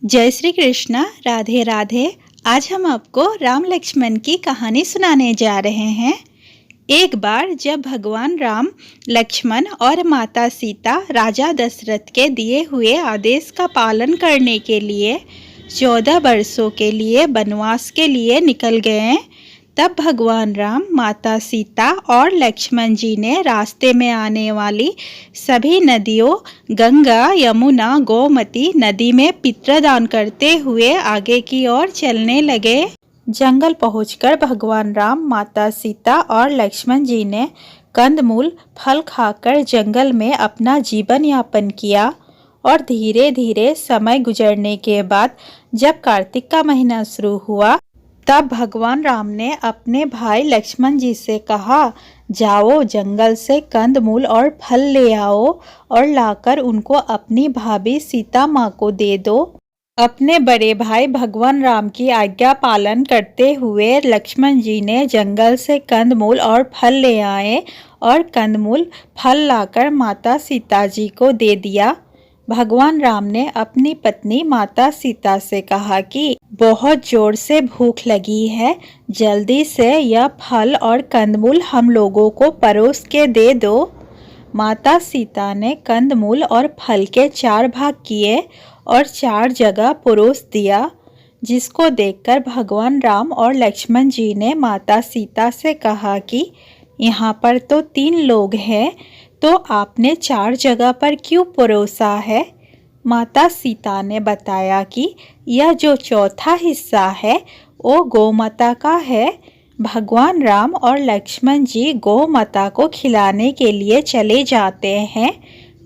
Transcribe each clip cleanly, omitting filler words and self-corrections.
जय श्री कृष्ण। राधे राधे। आज हम आपको राम लक्ष्मण की कहानी सुनाने जा रहे हैं। एक बार जब भगवान राम, लक्ष्मण और माता सीता राजा दशरथ के दिए हुए आदेश का पालन करने के लिए 14 वर्षों के लिए वनवास के लिए निकल गए, तब भगवान राम, माता सीता और लक्ष्मण जी ने रास्ते में आने वाली सभी नदियों गंगा, यमुना, गोमती नदी में पितृदान करते हुए आगे की ओर चलने लगे। जंगल पहुंचकर भगवान राम, माता सीता और लक्ष्मण जी ने कंदमूल फल खाकर जंगल में अपना जीवन यापन किया और धीरे धीरे समय गुजरने के बाद जब कार्तिक का महीना शुरू हुआ, तब भगवान राम ने अपने भाई लक्ष्मण जी से कहा, जाओ जंगल से कंदमूल और फल ले आओ और लाकर उनको अपनी भाभी सीता माँ को दे दो। अपने बड़े भाई भगवान राम की आज्ञा पालन करते हुए लक्ष्मण जी ने जंगल से कंदमूल और फल ले आए और कंदमूल फल लाकर माता सीता जी को दे दिया। भगवान राम ने अपनी पत्नी माता सीता से कहा कि बहुत जोर से भूख लगी है, जल्दी से यह फल और कंदमूल हम लोगों को परोस के दे दो। माता सीता ने कंदमूल और फल के 4 भाग किए और 4 जगह परोस दिया, जिसको देखकर भगवान राम और लक्ष्मण जी ने माता सीता से कहा कि यहाँ पर तो 3 लोग हैं, तो आपने 4 जगह पर क्यों परोसा है? माता सीता ने बताया कि यह जो चौथा हिस्सा है वो गौमाता का है। भगवान राम और लक्ष्मण जी गौमाता को खिलाने के लिए चले जाते हैं।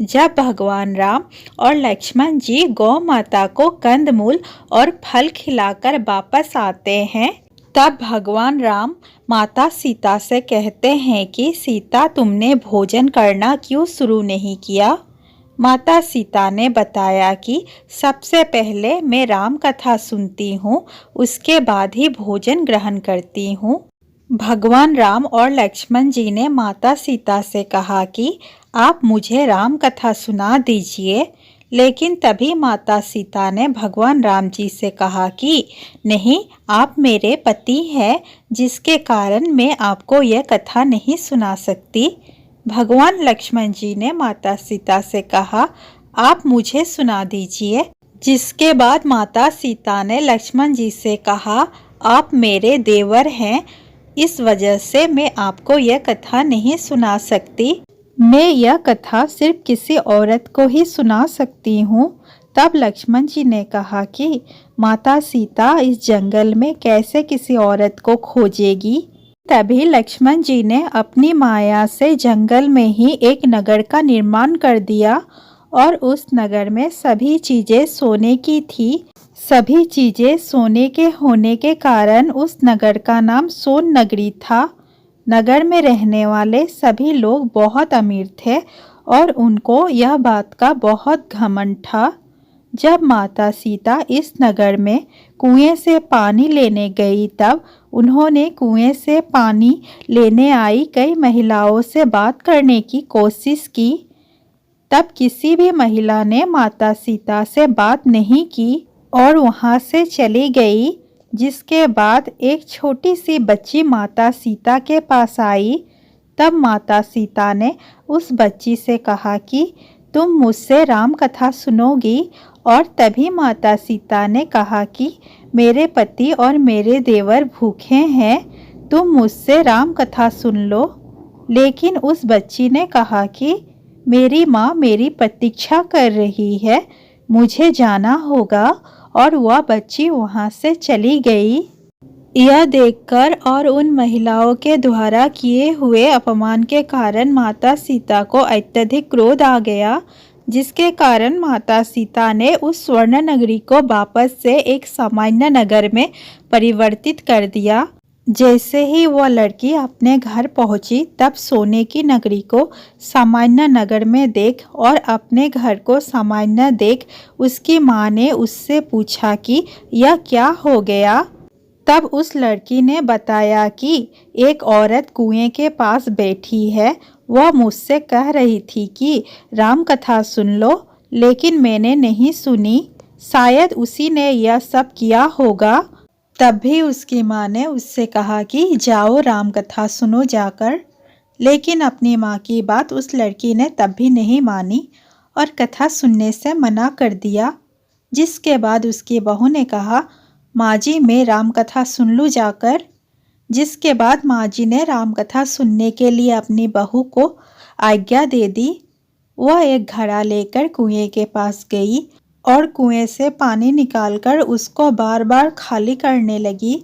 जब भगवान राम और लक्ष्मण जी गौमाता को कंदमूल और फल खिलाकर वापस आते हैं, तब भगवान राम माता सीता से कहते हैं कि सीता, तुमने भोजन करना क्यों शुरू नहीं किया? माता सीता ने बताया कि सबसे पहले मैं राम कथा सुनती हूँ, उसके बाद ही भोजन ग्रहण करती हूँ। भगवान राम और लक्ष्मण जी ने माता सीता से कहा कि आप मुझे राम कथा सुना दीजिए, लेकिन तभी माता सीता ने भगवान राम जी से कहा कि नहीं, आप मेरे पति हैं, जिसके कारण मैं आपको यह कथा नहीं सुना सकती। भगवान लक्ष्मण जी ने माता सीता से कहा, आप मुझे सुना दीजिए। जिसके बाद माता सीता ने लक्ष्मण जी से कहा, आप मेरे देवर हैं, इस वजह से मैं आपको यह कथा नहीं सुना सकती। मैं यह कथा सिर्फ किसी औरत को ही सुना सकती हूँ। तब लक्ष्मण जी ने कहा कि माता सीता इस जंगल में कैसे किसी औरत को खोजेगी? तभी लक्ष्मण जी ने अपनी माया से जंगल में ही एक नगर का निर्माण कर दिया और उस नगर में सभी चीजें सोने की थी। सभी चीजें सोने के होने के कारण उस नगर का नाम सोन नगरी था। नगर में रहने वाले सभी लोग बहुत अमीर थे और उनको यह बात का बहुत घमंड था। जब माता सीता इस नगर में कुएं से पानी लेने गई, तब उन्होंने कुएं से पानी लेने आई कई महिलाओं से बात करने की कोशिश की। तब किसी भी महिला ने माता सीता से बात नहीं की और वहां से चली गई। जिसके बाद एक छोटी सी बच्ची माता सीता के पास आई। तब माता सीता ने उस बच्ची से कहा कि तुम मुझसे राम कथा सुनोगी? और तभी माता सीता ने कहा कि मेरे पति और मेरे देवर भूखे हैं, तुम मुझसे राम कथा सुन लो। लेकिन उस बच्ची ने कहा कि मेरी माँ मेरी प्रतीक्षा कर रही है, मुझे जाना होगा, और वह बच्ची वहाँ से चली गई। यह देखकर और उन महिलाओं के द्वारा किए हुए अपमान के कारण माता सीता को अत्यधिक क्रोध आ गया, जिसके कारण माता सीता ने उस स्वर्ण नगरी को वापस से एक सामान्य नगर में परिवर्तित कर दिया। जैसे ही वह लड़की अपने घर पहुंची, तब सोने की नगरी को सामान्य नगर में देख और अपने घर को सामान्य देख उसकी माँ ने उससे पूछा कि यह क्या हो गया। तब उस लड़की ने बताया कि एक औरत कुएं के पास बैठी है, वह मुझसे कह रही थी कि राम कथा सुन लो, लेकिन मैंने नहीं सुनी। शायद उसी ने यह सब किया होगा। तब भी उसकी माँ ने उससे कहा कि जाओ राम कथा सुनो जाकर। लेकिन अपनी माँ की बात उस लड़की ने तब भी नहीं मानी और कथा सुनने से मना कर दिया। जिसके बाद उसकी बहू ने कहा, माँ जी मैं राम कथा सुन लूँ जाकर। जिसके बाद माँ जी ने राम कथा सुनने के लिए अपनी बहू को आज्ञा दे दी। वह एक घड़ा लेकर कुएं के पास गई और कुएं से पानी निकालकर उसको बार बार खाली करने लगी।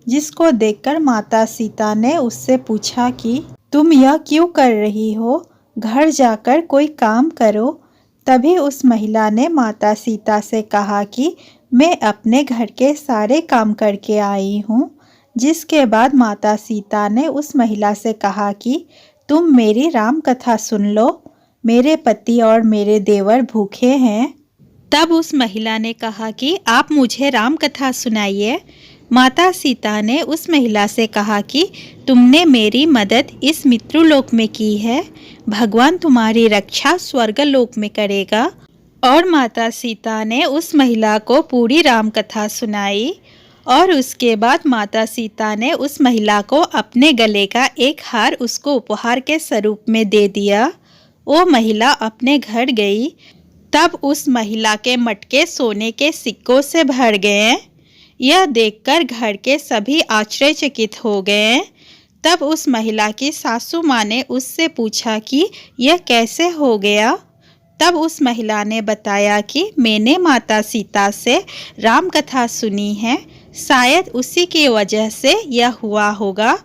जिसको देखकर माता सीता ने उससे पूछा कि तुम यह क्यों कर रही हो? घर जाकर कोई काम करो। तभी उस महिला ने माता सीता से कहा कि मैं अपने घर के सारे काम करके आई हूँ। जिसके बाद माता सीता ने उस महिला से कहा कि तुम मेरी राम कथा सुन लो, मेरे पति और मेरे देवर भूखे हैं। तब उस महिला ने कहा कि आप मुझे राम कथा सुनाइए। माता सीता ने उस महिला से कहा कि तुमने मेरी मदद इस मृत्युलोक में की है, भगवान तुम्हारी रक्षा स्वर्गलोक में करेगा। और माता सीता ने उस महिला को पूरी राम कथा सुनाई और उसके बाद माता सीता ने उस महिला को अपने गले का एक हार उसको उपहार के स्वरूप में दे दिया। वो महिला अपने घर गई। तब उस महिला के मटके सोने के सिक्कों से भर गए। यह देखकर घर के सभी आश्चर्यचकित हो गए। तब उस महिला की सासू माँ ने उससे पूछा कि यह कैसे हो गया। तब उस महिला ने बताया कि मैंने माता सीता से राम कथा सुनी है, शायद उसी की वजह से यह हुआ होगा।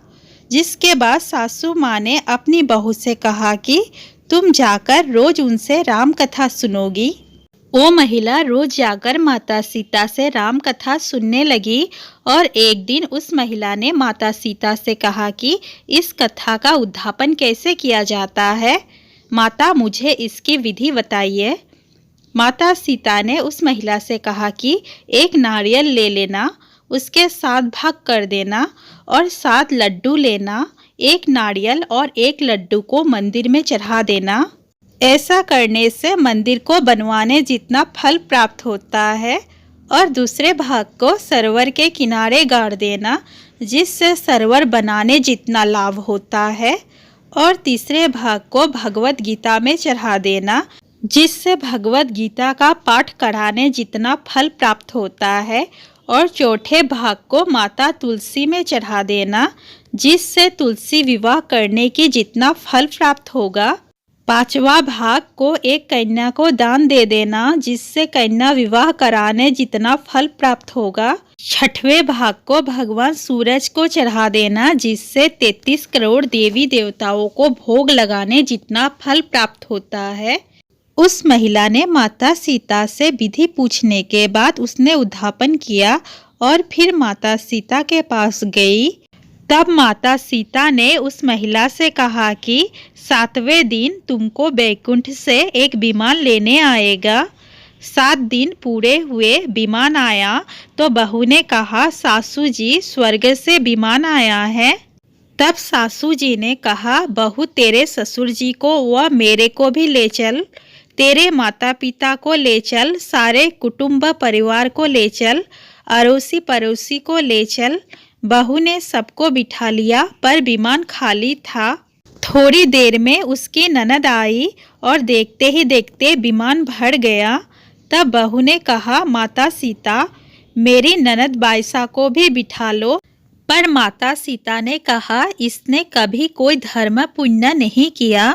जिसके बाद सासू माँ ने अपनी बहू से कहा कि तुम जाकर रोज उनसे राम कथा सुनोगी। वो महिला रोज जाकर माता सीता से राम कथा सुनने लगी और एक दिन उस महिला ने माता सीता से कहा कि इस कथा का उद्यापन कैसे किया जाता है, माता मुझे इसकी विधि बताइए। माता सीता ने उस महिला से कहा कि एक नारियल ले लेना, उसके 7 भाग कर देना और 7 लड्डू लेना। एक नारियल और एक लड्डू को मंदिर में चढ़ा देना। ऐसा करने से मंदिर को बनवाने जितना फल प्राप्त होता है। और दूसरे भाग को सरोवर के किनारे गाड़ देना, जिससे सरोवर बनाने जितना लाभ होता है। और तीसरे भाग को भगवत गीता में चढ़ा देना, जिससे भगवत गीता का पाठ कराने जितना फल प्राप्त होता है। और चौथे भाग को माता तुलसी में चढ़ा देना, जिससे तुलसी विवाह करने की जितना फल प्राप्त होगा। 5वां भाग को एक कन्या को दान दे देना, जिससे कन्या विवाह कराने जितना फल प्राप्त होगा। 6वें भाग को भगवान सूरज को चढ़ा देना, जिससे 33 करोड़ देवी देवताओं को भोग लगाने जितना फल प्राप्त होता है। उस महिला ने माता सीता से विधि पूछने के बाद उसने उद्यापन किया और फिर माता सीता के पास गई। तब माता सीता ने उस महिला से कहा कि 7वें दिन तुमको बैकुंठ से एक विमान लेने आएगा। 7 दिन पूरे हुए, विमान आया तो बहू ने कहा, सासू जी स्वर्ग से विमान आया है। तब सासू जी ने कहा, बहू तेरे ससुर जी को व मेरे को भी ले चल, तेरे माता पिता को ले चल, सारे कुटुंब परिवार को ले चल, अड़ोसी पड़ोसी को ले चल। बहू ने सबको बिठा लिया, पर विमान खाली था। थोड़ी देर में उसकी ननद आई और देखते ही देखते विमान भर गया। तब बहू ने कहा, माता सीता मेरी ननद बायसा को भी बिठा लो। पर माता सीता ने कहा, इसने कभी कोई धर्म पुण्य नहीं किया।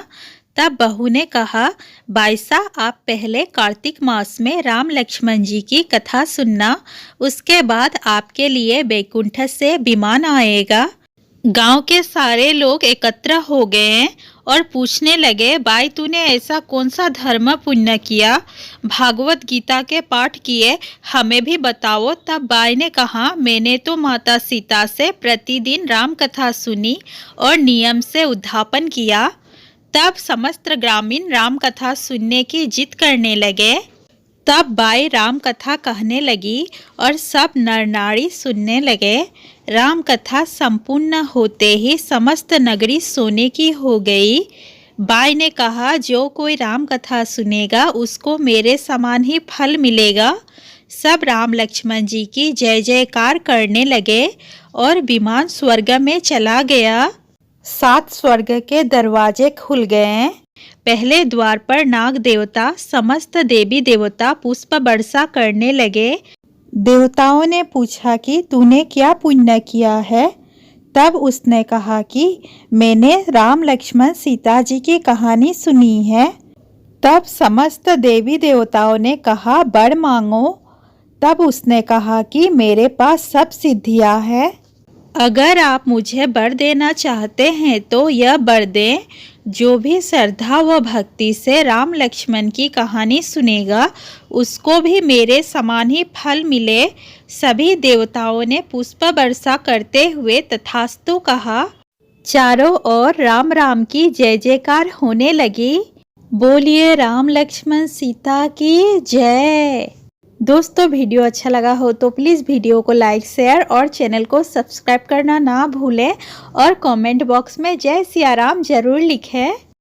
तब बहू ने कहा, बायसा आप पहले कार्तिक मास में राम लक्ष्मण जी की कथा सुनना, उसके बाद आपके लिए बैकुंठ से विमान आएगा। गांव के सारे लोग एकत्र हो गए और पूछने लगे, बाई तूने ऐसा कौन सा धर्म पुण्य किया, भागवत गीता के पाठ किए, हमें भी बताओ। तब बाई ने कहा, मैंने तो माता सीता से प्रतिदिन राम कथा सुनी और नियम से उद्यापन किया। तब समस्त ग्रामीण राम कथा सुनने की जिद करने लगे। तब बाई राम कथा कहने लगी और सब नर नारी सुनने लगे। राम कथा संपूर्ण होते ही समस्त नगरी सोने की हो गई। बाई ने कहा, जो कोई राम कथा सुनेगा उसको मेरे समान ही फल मिलेगा। सब राम लक्ष्मण जी की जय जयकार करने लगे और विमान स्वर्ग में चला गया। 7 स्वर्ग के दरवाजे खुल गए। पहले द्वार पर नाग देवता समस्त देवी देवता पुष्प वर्षा करने लगे। देवताओं ने पूछा कि तूने क्या पुण्य किया है। तब उसने कहा कि मैंने राम लक्ष्मण सीता जी की कहानी सुनी है। तब समस्त देवी देवताओं ने कहा वर मांगो। तब उसने कहा कि मेरे पास सब सिद्धियां हैं। अगर आप मुझे वर देना चाहते हैं तो यह वर दें, जो भी श्रद्धा व भक्ति से राम लक्ष्मण की कहानी सुनेगा उसको भी मेरे समान ही फल मिले। सभी देवताओं ने पुष्प वर्षा करते हुए तथास्तु कहा। चारों ओर राम राम की जय जयकार होने लगी। बोलिए राम लक्ष्मण सीता की जय। दोस्तों, वीडियो अच्छा लगा हो तो प्लीज़ वीडियो को लाइक शेयर और चैनल को सब्सक्राइब करना ना भूलें और कमेंट बॉक्स में जय सिया राम जरूर लिखें।